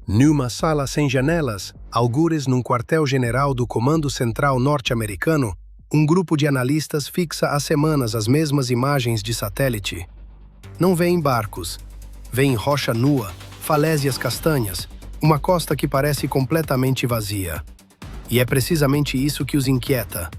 Numa sala sem janelas, algures num quartel-general do Comando Central norte-americano, um grupo de analistas fixa há semanas as mesmas imagens de satélite. Não vêem barcos, vêem rocha nua, falésias castanhas, uma costa que parece completamente vazia. E é precisamente isso que os inquieta.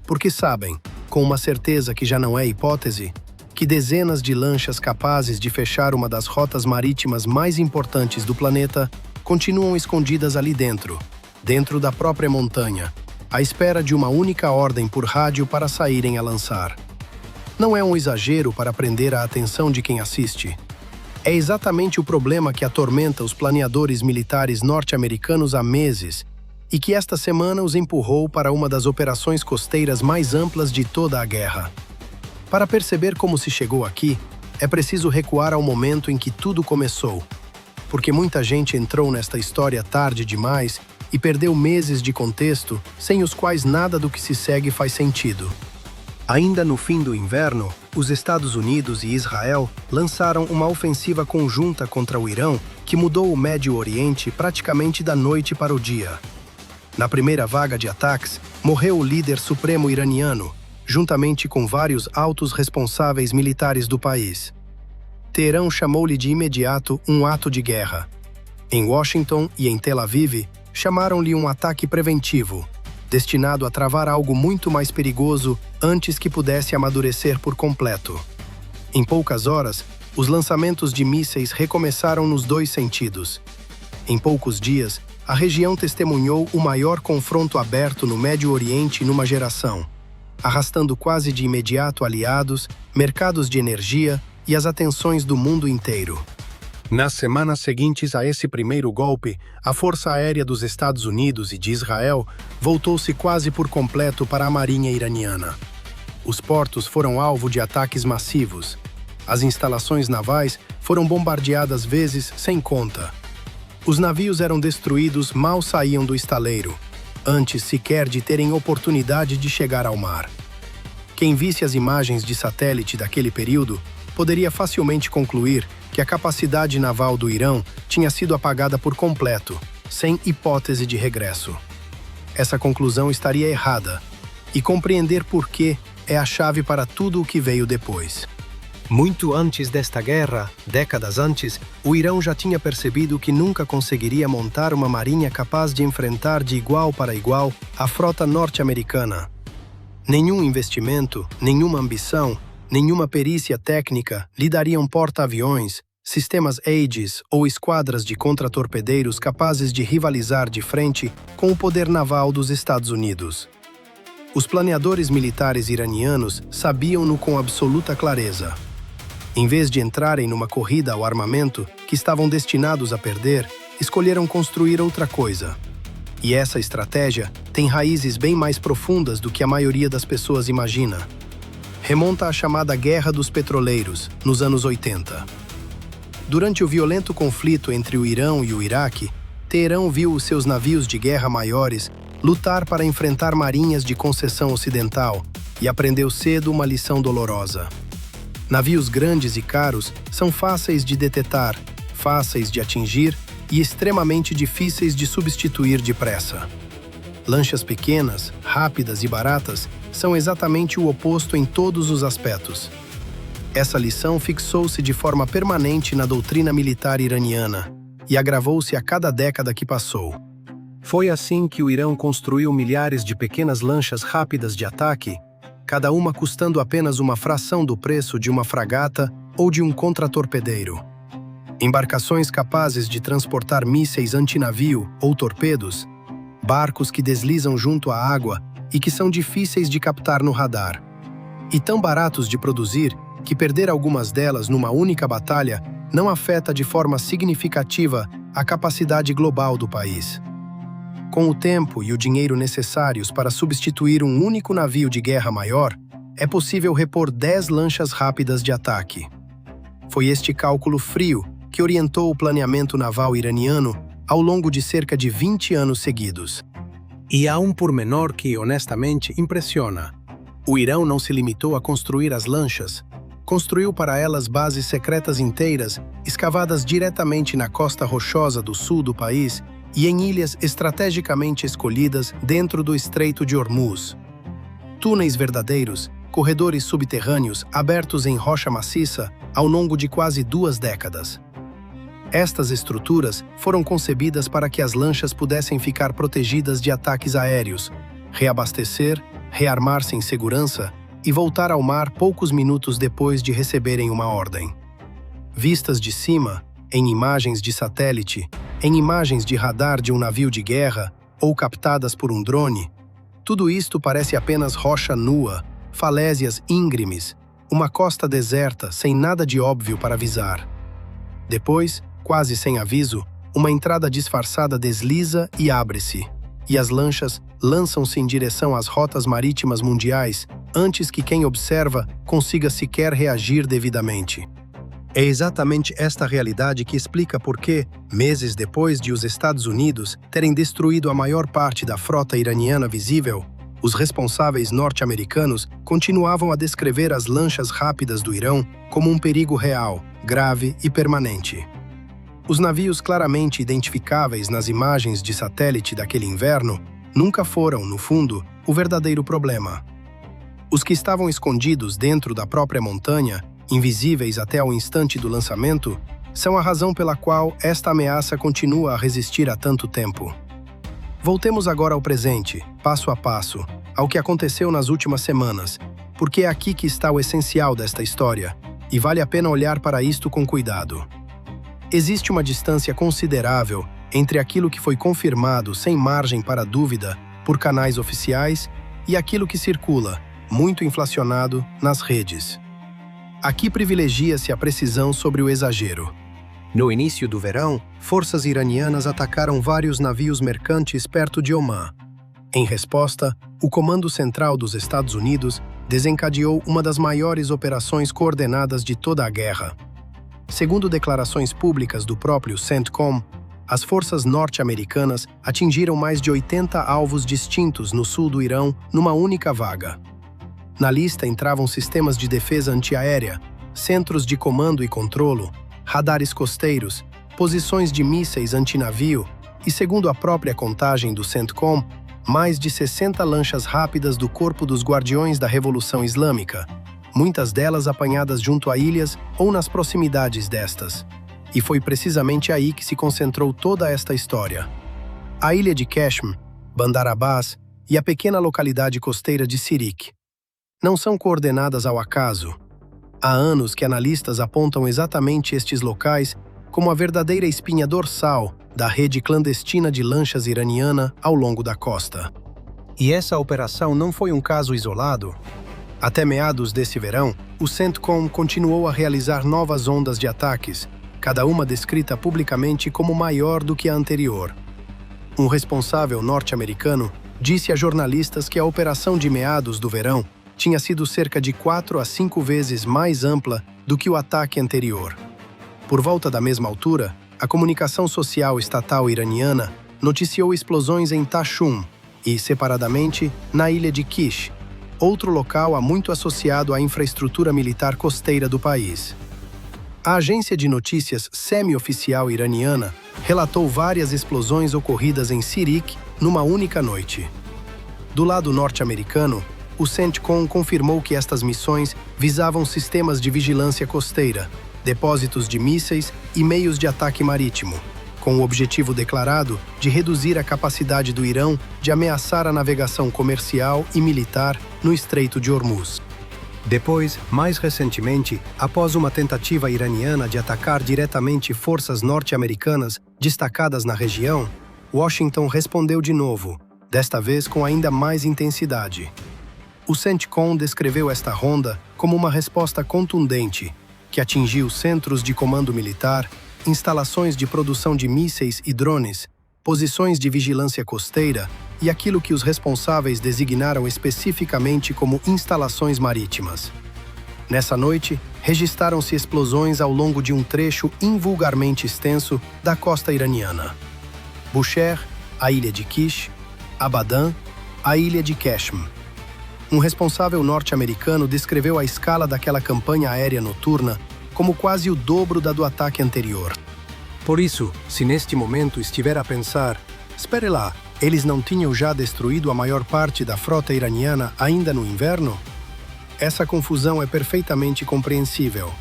Porque sabem, com uma certeza que já não é hipótese, que dezenas de lanchas capazes de fechar uma das rotas marítimas mais importantes do planeta continuam escondidas ali dentro da própria montanha, à espera de uma única ordem por rádio para saírem a lançar. Não é um exagero para prender a atenção de quem assiste. É exatamente o problema que atormenta os planeadores militares norte-americanos há meses e que esta semana os empurrou para uma das operações costeiras mais amplas de toda a guerra. Para perceber como se chegou aqui, é preciso recuar ao momento em que tudo começou, porque muita gente entrou nesta história tarde demais e perdeu meses de contexto sem os quais nada do que se segue faz sentido. Ainda no fim do inverno, os Estados Unidos e Israel lançaram uma ofensiva conjunta contra o Irão que mudou o Médio Oriente praticamente da noite para o dia. Na primeira vaga de ataques, morreu o líder supremo iraniano, juntamente com vários altos responsáveis militares do país. Teherão chamou-lhe de imediato um ato de guerra. Em Washington e em Tel Aviv, chamaram-lhe um ataque preventivo, destinado a travar algo muito mais perigoso antes que pudesse amadurecer por completo. Em poucas horas, os lançamentos de mísseis recomeçaram nos dois sentidos. Em poucos dias, a região testemunhou o maior confronto aberto no Médio Oriente numa geração, arrastando quase de imediato aliados, mercados de energia e as atenções do mundo inteiro. Nas semanas seguintes a esse primeiro golpe, a Força Aérea dos Estados Unidos e de Israel voltou-se quase por completo para a marinha iraniana. Os portos foram alvo de ataques massivos. As instalações navais foram bombardeadas vezes sem conta. Os navios eram destruídos mal saíam do estaleiro, antes sequer de terem oportunidade de chegar ao mar. Quem visse as imagens de satélite daquele período poderia facilmente concluir que a capacidade naval do Irão tinha sido apagada por completo, sem hipótese de regresso. Essa conclusão estaria errada, e compreender por quê é a chave para tudo o que veio depois. Muito antes desta guerra, décadas antes, o Irão já tinha percebido que nunca conseguiria montar uma marinha capaz de enfrentar de igual para igual a frota norte-americana. Nenhum investimento, nenhuma ambição, nenhuma perícia técnica lhe dariam porta-aviões, sistemas Aegis ou esquadras de contratorpedeiros capazes de rivalizar de frente com o poder naval dos Estados Unidos. Os planeadores militares iranianos sabiam-no com absoluta clareza. Em vez de entrarem numa corrida ao armamento que estavam destinados a perder, escolheram construir outra coisa. E essa estratégia tem raízes bem mais profundas do que a maioria das pessoas imagina. Remonta à chamada Guerra dos Petroleiros, nos anos 80. Durante o violento conflito entre o Irão e o Iraque, Teherão viu os seus navios de guerra maiores lutar para enfrentar marinhas de concessão ocidental e aprendeu cedo uma lição dolorosa. Navios grandes e caros são fáceis de detetar, fáceis de atingir e extremamente difíceis de substituir depressa. Lanchas pequenas, rápidas e baratas são exatamente o oposto em todos os aspectos. Essa lição fixou-se de forma permanente na doutrina militar iraniana e agravou-se a cada década que passou. Foi assim que o Irão construiu milhares de pequenas lanchas rápidas de ataque, cada uma custando apenas uma fração do preço de uma fragata ou de um contratorpedeiro. Embarcações capazes de transportar mísseis antinavio ou torpedos, barcos que deslizam junto à água e que são difíceis de captar no radar. E tão baratos de produzir que perder algumas delas numa única batalha não afeta de forma significativa a capacidade global do país. Com o tempo e o dinheiro necessários para substituir um único navio de guerra maior, é possível repor 10 lanchas rápidas de ataque. Foi este cálculo frio que orientou o planeamento naval iraniano ao longo de cerca de 20 anos seguidos. E há um pormenor que, honestamente, impressiona. O Irão não se limitou a construir as lanchas. construiu para elas bases secretas inteiras, escavadas diretamente na costa rochosa do sul do país e em ilhas estrategicamente escolhidas dentro do Estreito de Hormuz. Túneis verdadeiros, corredores subterrâneos abertos em rocha maciça ao longo de quase 2 décadas. Estas estruturas foram concebidas para que as lanchas pudessem ficar protegidas de ataques aéreos, reabastecer, rearmar-se em segurança e voltar ao mar poucos minutos depois de receberem uma ordem. Vistas de cima, em imagens de satélite, em imagens de radar de um navio de guerra ou captadas por um drone, tudo isto parece apenas rocha nua, falésias íngremes, uma costa deserta sem nada de óbvio para avisar. Depois, quase sem aviso, uma entrada disfarçada desliza e abre-se, e as lanchas lançam-se em direção às rotas marítimas mundiais antes que quem observa consiga sequer reagir devidamente. É exatamente esta realidade que explica por que, meses depois de os Estados Unidos terem destruído a maior parte da frota iraniana visível, os responsáveis norte-americanos continuavam a descrever as lanchas rápidas do Irão como um perigo real, grave e permanente. Os navios claramente identificáveis nas imagens de satélite daquele inverno nunca foram, no fundo, o verdadeiro problema. Os que estavam escondidos dentro da própria montanha, invisíveis até ao instante do lançamento, são a razão pela qual esta ameaça continua a resistir há tanto tempo. Voltemos agora ao presente, passo a passo, ao que aconteceu nas últimas semanas, porque é aqui que está o essencial desta história, e vale a pena olhar para isto com cuidado. Existe uma distância considerável entre aquilo que foi confirmado sem margem para dúvida por canais oficiais e aquilo que circula, muito inflacionado, nas redes. Aqui privilegia-se a precisão sobre o exagero. No início do verão, forças iranianas atacaram vários navios mercantes perto de Omã. Em resposta, o Comando Central dos Estados Unidos desencadeou uma das maiores operações coordenadas de toda a guerra. Segundo declarações públicas do próprio CENTCOM, as forças norte-americanas atingiram mais de 80 alvos distintos no sul do Irão numa única vaga. Na lista entravam sistemas de defesa antiaérea, centros de comando e controlo, radares costeiros, posições de mísseis antinavio e, segundo a própria contagem do CENTCOM, mais de 60 lanchas rápidas do Corpo dos Guardiões da Revolução Islâmica, muitas delas apanhadas junto a ilhas ou nas proximidades destas. E foi precisamente aí que se concentrou toda esta história. A ilha de Qeshm, Bandar Abbas e a pequena localidade costeira de Sirik. Não são coordenadas ao acaso. Há anos que analistas apontam exatamente estes locais como a verdadeira espinha dorsal da rede clandestina de lanchas iraniana ao longo da costa. E essa operação não foi um caso isolado. Até meados desse verão, o CENTCOM continuou a realizar novas ondas de ataques, cada uma descrita publicamente como maior do que a anterior. Um responsável norte-americano disse a jornalistas que a operação de meados do verão tinha sido cerca de 4 a 5 vezes mais ampla do que o ataque anterior. Por volta da mesma altura, a comunicação social estatal iraniana noticiou explosões em Tashum e, separadamente, na ilha de Kish, outro local há muito associado à infraestrutura militar costeira do país. A agência de notícias semi-oficial iraniana relatou várias explosões ocorridas em Sirik numa única noite. Do lado norte-americano, o CENTCOM confirmou que estas missões visavam sistemas de vigilância costeira, depósitos de mísseis e meios de ataque marítimo, com o objetivo declarado de reduzir a capacidade do Irão de ameaçar a navegação comercial e militar no Estreito de Hormuz. Depois, mais recentemente, após uma tentativa iraniana de atacar diretamente forças norte-americanas destacadas na região, Washington respondeu de novo, desta vez com ainda mais intensidade. O CENTCOM descreveu esta ronda como uma resposta contundente, que atingiu centros de comando militar, instalações de produção de mísseis e drones, posições de vigilância costeira e aquilo que os responsáveis designaram especificamente como instalações marítimas. Nessa noite, registaram-se explosões ao longo de um trecho invulgarmente extenso da costa iraniana. Bushehr, a ilha de Kish, Abadan, a ilha de Qeshm. um responsável norte-americano descreveu a escala daquela campanha aérea noturna como quase o dobro da do ataque anterior. Por isso, se neste momento estiver a pensar, espere lá, eles não tinham já destruído a maior parte da frota iraniana ainda no inverno? Essa confusão é perfeitamente compreensível.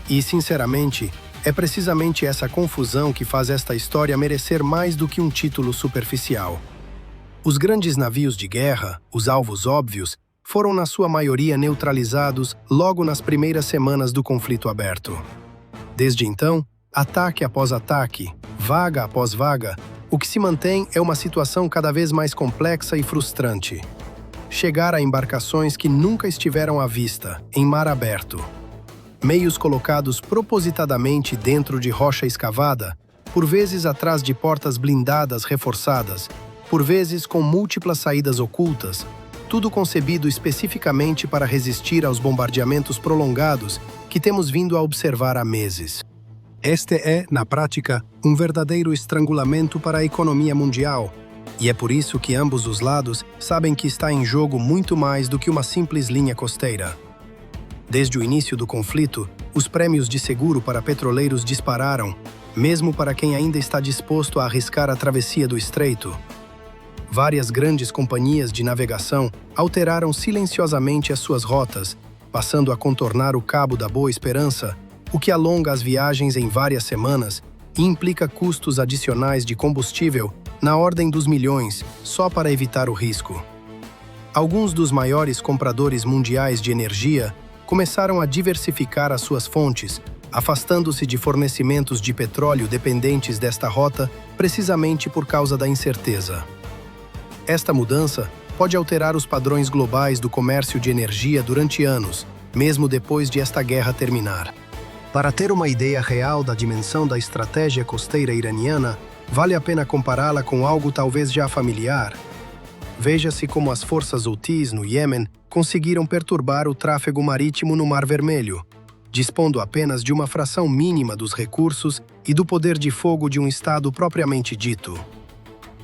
E, sinceramente, é precisamente essa confusão que faz esta história merecer mais do que um título superficial. Os grandes navios de guerra, os alvos óbvios, foram na sua maioria neutralizados logo nas primeiras semanas do conflito aberto. Desde então, ataque após ataque, vaga após vaga, o que se mantém é uma situação cada vez mais complexa e frustrante. Chegar a embarcações que nunca estiveram à vista, em mar aberto. Meios colocados propositadamente dentro de rocha escavada, por vezes atrás de portas blindadas reforçadas, por vezes com múltiplas saídas ocultas, tudo concebido especificamente para resistir aos bombardeamentos prolongados que temos vindo a observar há meses. Este é, na prática, um verdadeiro estrangulamento para a economia mundial, e é por isso que ambos os lados sabem que está em jogo muito mais do que uma simples linha costeira. Desde o início do conflito, os prêmios de seguro para petroleiros dispararam, mesmo para quem ainda está disposto a arriscar a travessia do estreito. Várias grandes companhias de navegação alteraram silenciosamente as suas rotas, passando a contornar o Cabo da Boa Esperança, o que alonga as viagens em várias semanas e implica custos adicionais de combustível na ordem dos milhões, só para evitar o risco. Alguns dos maiores compradores mundiais de energia começaram a diversificar as suas fontes, afastando-se de fornecimentos de petróleo dependentes desta rota precisamente por causa da incerteza. Esta mudança pode alterar os padrões globais do comércio de energia durante anos, mesmo depois de esta guerra terminar. Para ter uma ideia real da dimensão da estratégia costeira iraniana, vale a pena compará-la com algo talvez já familiar. Veja-se como as forças Houthis no Iêmen conseguiram perturbar o tráfego marítimo no Mar Vermelho, dispondo apenas de uma fração mínima dos recursos e do poder de fogo de um Estado propriamente dito.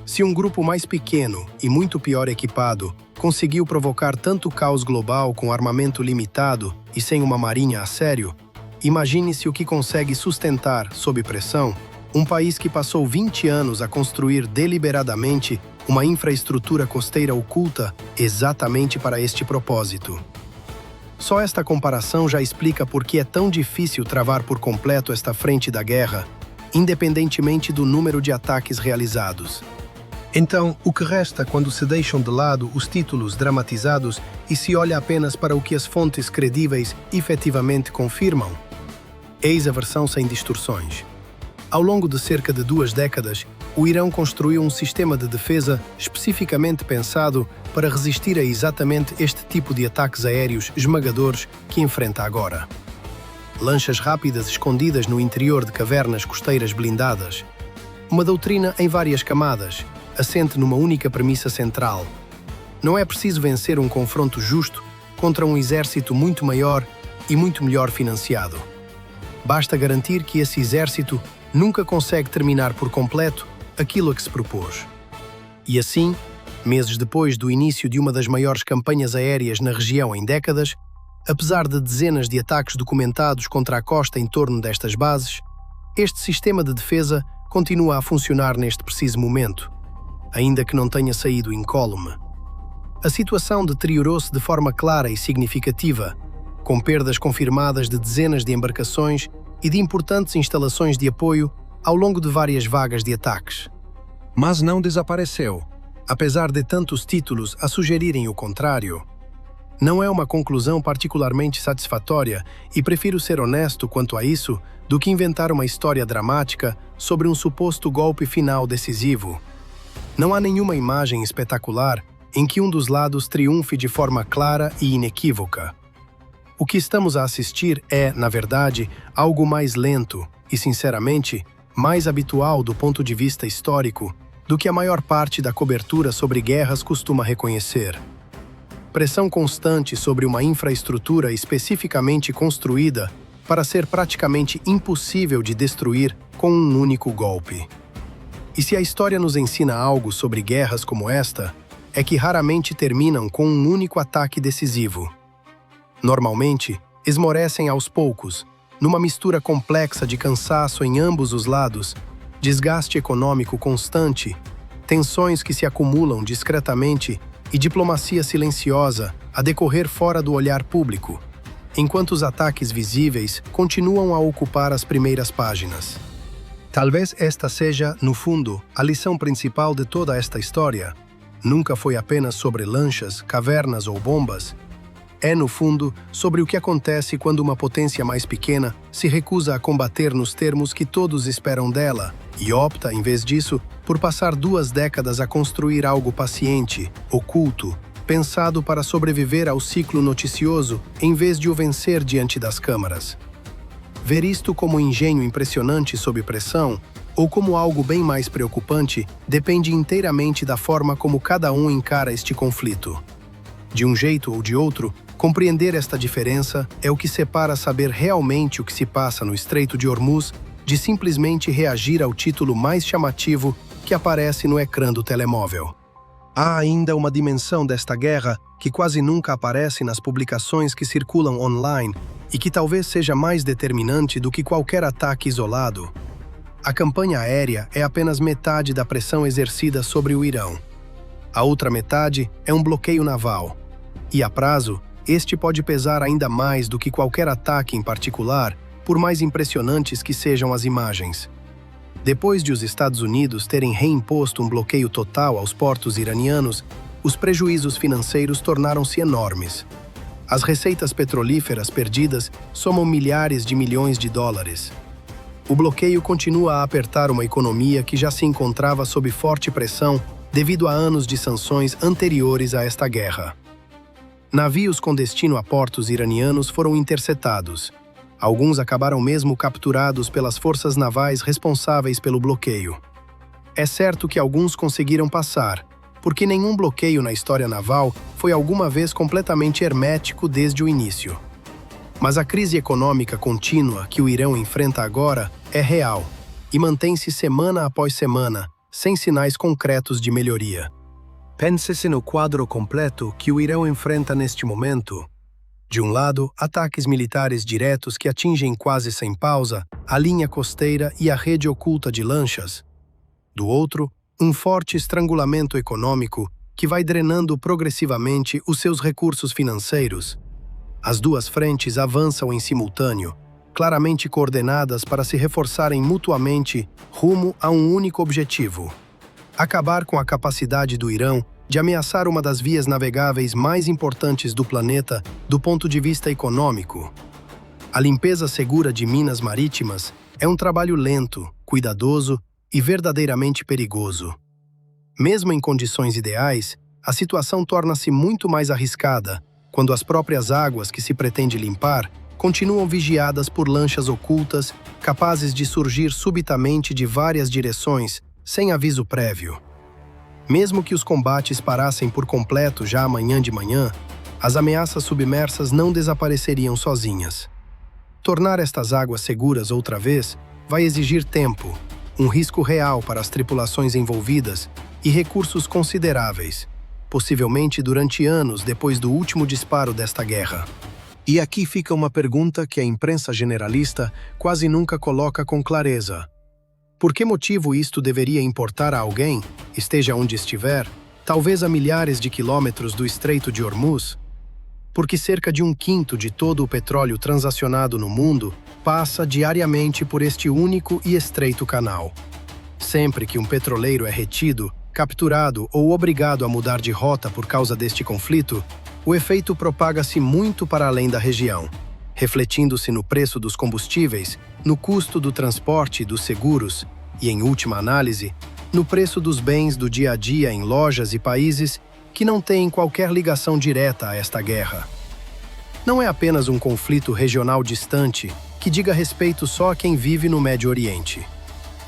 Se um grupo mais pequeno e muito pior equipado conseguiu provocar tanto caos global com armamento limitado e sem uma marinha a sério, imagine-se o que consegue sustentar, sob pressão, um país que passou 20 anos a construir deliberadamente uma infraestrutura costeira oculta exatamente para este propósito. Só esta comparação já explica por que é tão difícil travar por completo esta frente da guerra, independentemente do número de ataques realizados. Então, o que resta quando se deixam de lado os títulos dramatizados e se olha apenas para o que as fontes credíveis efetivamente confirmam? Eis a versão sem distorções. Ao longo de cerca de 2 décadas, o Irão construiu um sistema de defesa especificamente pensado para resistir a exatamente este tipo de ataques aéreos esmagadores que enfrenta agora. Lanchas rápidas escondidas no interior de cavernas costeiras blindadas. Uma doutrina em várias camadas, assente numa única premissa central. Não é preciso vencer um confronto justo contra um exército muito maior e muito melhor financiado. Basta garantir que esse exército nunca consegue terminar por completo aquilo a que se propôs. E assim, meses depois do início de uma das maiores campanhas aéreas na região em décadas, apesar de dezenas de ataques documentados contra a costa em torno destas bases, este sistema de defesa continua a funcionar neste preciso momento, ainda que não tenha saído incólume. A situação deteriorou-se de forma clara e significativa, com perdas confirmadas de dezenas de embarcações e de importantes instalações de apoio ao longo de várias vagas de ataques. Mas não desapareceu, apesar de tantos títulos a sugerirem o contrário. Não é uma conclusão particularmente satisfatória e prefiro ser honesto quanto a isso do que inventar uma história dramática sobre um suposto golpe final decisivo. Não há nenhuma imagem espetacular em que um dos lados triunfe de forma clara e inequívoca. O que estamos a assistir é, na verdade, algo mais lento e, sinceramente, mais habitual do ponto de vista histórico do que a maior parte da cobertura sobre guerras costuma reconhecer. Pressão constante sobre uma infraestrutura especificamente construída para ser praticamente impossível de destruir com um único golpe. E se a história nos ensina algo sobre guerras como esta, é que raramente terminam com um único ataque decisivo. Normalmente, esmorecem aos poucos, numa mistura complexa de cansaço em ambos os lados, desgaste econômico constante, tensões que se acumulam discretamente e diplomacia silenciosa a decorrer fora do olhar público, enquanto os ataques visíveis continuam a ocupar as primeiras páginas. Talvez esta seja, no fundo, a lição principal de toda esta história. Nunca foi apenas sobre lanchas, cavernas ou bombas. É, no fundo, sobre o que acontece quando uma potência mais pequena se recusa a combater nos termos que todos esperam dela e opta, em vez disso, por passar 2 décadas a construir algo paciente, oculto, pensado para sobreviver ao ciclo noticioso em vez de o vencer diante das câmaras. Ver isto como um engenho impressionante sob pressão ou como algo bem mais preocupante depende inteiramente da forma como cada um encara este conflito. De um jeito ou de outro, compreender esta diferença é o que separa saber realmente o que se passa no Estreito de Hormuz de simplesmente reagir ao título mais chamativo que aparece no ecrã do telemóvel. Há ainda uma dimensão desta guerra que quase nunca aparece nas publicações que circulam online e que talvez seja mais determinante do que qualquer ataque isolado. A campanha aérea é apenas metade da pressão exercida sobre o Irão. A outra metade é um bloqueio naval. E a prazo, este pode pesar ainda mais do que qualquer ataque em particular, por mais impressionantes que sejam as imagens. Depois de os Estados Unidos terem reimposto um bloqueio total aos portos iranianos, os prejuízos financeiros tornaram-se enormes. As receitas petrolíferas perdidas somam milhares de milhões de dólares. O bloqueio continua a apertar uma economia que já se encontrava sob forte pressão devido a anos de sanções anteriores a esta guerra. Navios com destino a portos iranianos foram interceptados. Alguns acabaram mesmo capturados pelas forças navais responsáveis pelo bloqueio. É certo que alguns conseguiram passar, porque nenhum bloqueio na história naval foi alguma vez completamente hermético desde o início. Mas a crise econômica contínua que o Irão enfrenta agora é real e mantém-se semana após semana, sem sinais concretos de melhoria. Pense-se no quadro completo que o Irão enfrenta neste momento. De um lado, ataques militares diretos que atingem quase sem pausa a linha costeira e a rede oculta de lanchas. Do outro, um forte estrangulamento econômico que vai drenando progressivamente os seus recursos financeiros. As duas frentes avançam em simultâneo, claramente coordenadas para se reforçarem mutuamente rumo a um único objetivo: acabar com a capacidade do Irão de ameaçar uma das vias navegáveis mais importantes do planeta do ponto de vista econômico. A limpeza segura de minas marítimas é um trabalho lento, cuidadoso e verdadeiramente perigoso. Mesmo em condições ideais, a situação torna-se muito mais arriscada quando as próprias águas que se pretende limpar continuam vigiadas por lanchas ocultas capazes de surgir subitamente de várias direções, sem aviso prévio. Mesmo que os combates parassem por completo já amanhã de manhã, as ameaças submersas não desapareceriam sozinhas. Tornar estas águas seguras outra vez vai exigir tempo, um risco real para as tripulações envolvidas e recursos consideráveis, possivelmente durante anos depois do último disparo desta guerra. E aqui fica uma pergunta que a imprensa generalista quase nunca coloca com clareza. Por que motivo isto deveria importar a alguém, esteja onde estiver, talvez a milhares de quilômetros do Estreito de Hormuz? Porque cerca de 1/5 de todo o petróleo transacionado no mundo passa diariamente por este único e estreito canal. Sempre que um petroleiro é retido, capturado ou obrigado a mudar de rota por causa deste conflito, o efeito propaga-se muito para além da região, refletindo-se no preço dos combustíveis, no custo do transporte e dos seguros e, em última análise, no preço dos bens do dia a dia em lojas e países que não têm qualquer ligação direta a esta guerra. Não é apenas um conflito regional distante que diga respeito só a quem vive no Médio Oriente.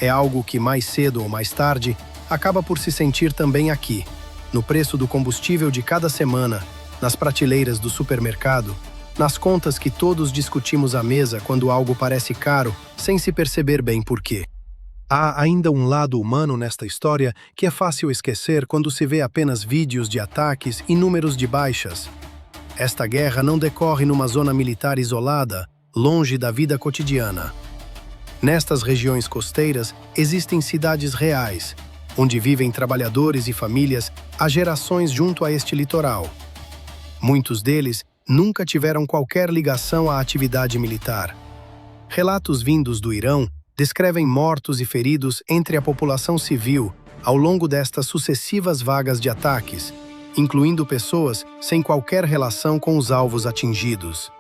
É algo que, mais cedo ou mais tarde, acaba por se sentir também aqui, no preço do combustível de cada semana, nas prateleiras do supermercado, nas contas que todos discutimos à mesa quando algo parece caro, sem se perceber bem por quê. Há ainda um lado humano nesta história que é fácil esquecer quando se vê apenas vídeos de ataques e números de baixas. Esta guerra não decorre numa zona militar isolada, longe da vida cotidiana. Nestas regiões costeiras existem cidades reais, onde vivem trabalhadores e famílias há gerações junto a este litoral. Muitos deles nunca tiveram qualquer ligação à atividade militar. Relatos vindos do Irão descrevem mortos e feridos entre a população civil ao longo destas sucessivas vagas de ataques, incluindo pessoas sem qualquer relação com os alvos atingidos.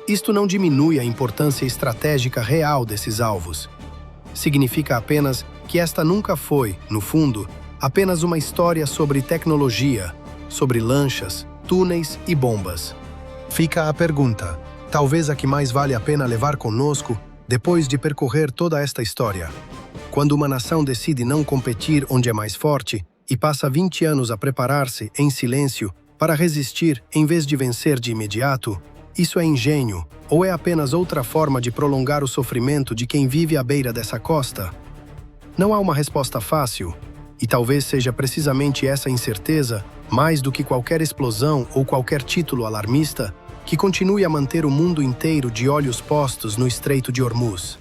Isto não diminui a importância estratégica real desses alvos. Significa apenas que esta nunca foi, no fundo, apenas uma história sobre tecnologia, sobre lanchas, túneis e bombas. Fica a pergunta, talvez a que mais vale a pena levar conosco depois de percorrer toda esta história. Quando uma nação decide não competir onde é mais forte e passa 20 anos a preparar-se, em silêncio, para resistir em vez de vencer de imediato, isso é engenho ou é apenas outra forma de prolongar o sofrimento de quem vive à beira dessa costa? Não há uma resposta fácil, e talvez seja precisamente essa incerteza, mais do que qualquer explosão ou qualquer título alarmista, que continue a manter o mundo inteiro de olhos postos no Estreito de Hormuz.